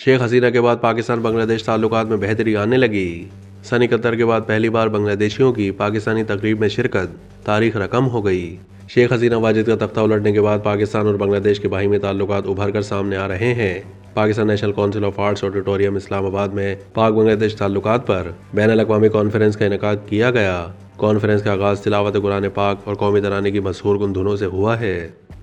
शेख हसीना के बाद पाकिस्तान बांग्लादेश ताल्लुकात में बेहतरी आने लगी। सन 71 के बाद पहली बार बांग्लादेशियों की पाकिस्तानी तकरीब में शिरकत तारीख रकम हो गई। शेख हसीना वाजिद का तख्ता उलटने के बाद पाकिस्तान और बांग्लादेश के बाहिमी ताल्लुकात उभर कर सामने आ रहे हैं। Pakistan national council of arts auditorium Islamabad में पाक बांग्लादेश ताल्लुकात पर बैनुल-अक़वामी कॉन्फ्रेंस का इनेकाद किया गया। कॉन्फ्रेंस का आगाज़ तिलावत कुरान पाक और कौमी तराने की मशहूर गुन धुनों से हुआ है।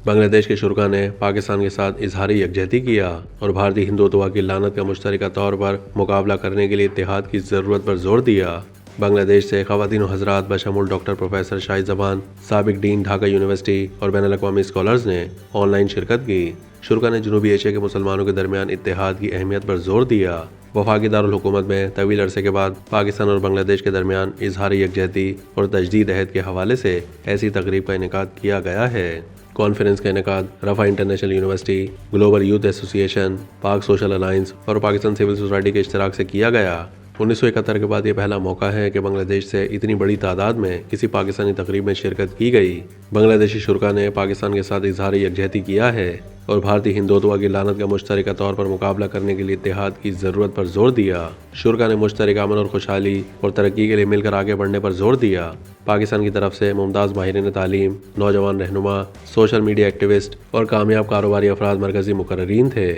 बांग्लादेश के शुरा ने पाकिस्तान के साथ इजहारी यकजहती किया और भारतीय हिंदुत्व की लानत का मुश्तरका तौर पर मुकाबला करने के लिए इत्तेहाद की ज़रूरत पर जोर दिया। बांग्लादेश से ख़वातीन व हज़रात बशमूल डॉक्टर प्रोफेसर शाहिद ज़बान, साबिक डीन ढाका यूनिवर्सिटी और बैनुल-अक़वामी स्कॉलर्स ने ऑनलाइन शिरकत की। शुरा ने जनूबी एशिया के मुसलमानों के दरमियान इत्तेहाद की अहमियत पर जोर दिया। वफाकी दारुल हुकूमत में तवील अरसे के बाद पाकिस्तान और बांग्लादेश के दरमियान इजहारी यकजहती और तजदीद अहद के हवाले से ऐसी तकरीब का इनेकाद किया गया है। कॉन्फ्रेंस का इनेकाद Riphah International University, Global Youth Association, Pak Social Alliance और पाकिस्तान सिविल सोसाइटी के इश्तराक से किया गया। 1971 के बाद ये पहला मौका है कि बांग्लादेश से इतनी बड़ी तादाद में किसी पाकिस्तानी तकरीब में शिरकत की गई। बांग्लादेशी शुरा ने पाकिस्तान के साथ इजहारी यकजहती किया है और भारतीय हिंदुत्व की लानत का मुश्तरका तौर पर मुकाबला करने के लिए इत्तेहाद की ज़रूरत पर जोर दिया। शुरा ने मुश्तरका अमन और खुशहाली और तरक्की के लिए मिलकर आगे बढ़ने पर जोर दिया। पाकिस्तान की तरफ से मुमताज़ माहिरीन तालीम, नौजवान रहनुमा, सोशल मीडिया एक्टिविस्ट और कामयाब कारोबारी अफराद मरकज़ी मुकर्ररीन थे।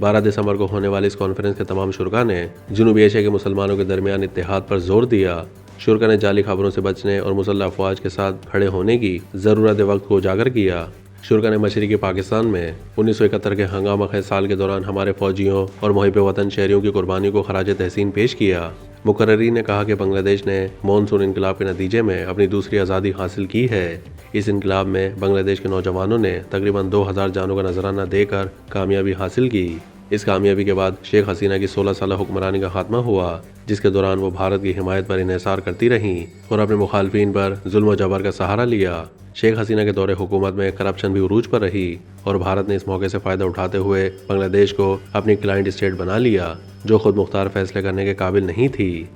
12 दिसंबर को होने वाली इस कॉन्फ्रेंस के तमाम शुरा ने जनूबी एशिया के मुसलमानों के दरमियान इत्तेहाद पर जोर दिया। शुरा ने जाली खबरों से बचने और मुसल्लह अफवाज के साथ खड़े होने की ज़रूरत वक्त को उजागर किया। शुरा ने मशरक़ी पाकिस्तान में 1971 के हंगामा खेज़ साल के दौरान हमारे फौजियों और मुहिब वतन शहरियों की कुर्बानी को खराज तहसीन पेश किया। मुकर्ररीन ने कहा कि बांग्लादेश ने मॉनसून इनकलाब के नतीजे में अपनी दूसरी आज़ादी हासिल की है। इस इनकलाब में बांग्लादेश के नौजवानों ने तकरीबन 2000 जानों का नजराना देकर कामयाबी हासिल की। इस कामयाबी के बाद शेख हसीना की 16 साल हुक्मरानी का खात्मा हुआ, जिसके दौरान वो भारत की हिमायत पर इन्हिसार करती रहीं और अपने मुखालफिन पर जुल्म व जबर का सहारा लिया। शेख हसीना के दौरे हुकूमत में करप्शन भी उरूज पर रही और भारत ने इस मौके से फ़ायदा उठाते हुए बांग्लादेश को अपनी क्लाइंट स्टेट बना लिया, जो खुद मुख्तार फैसले करने के काबिल नहीं थी।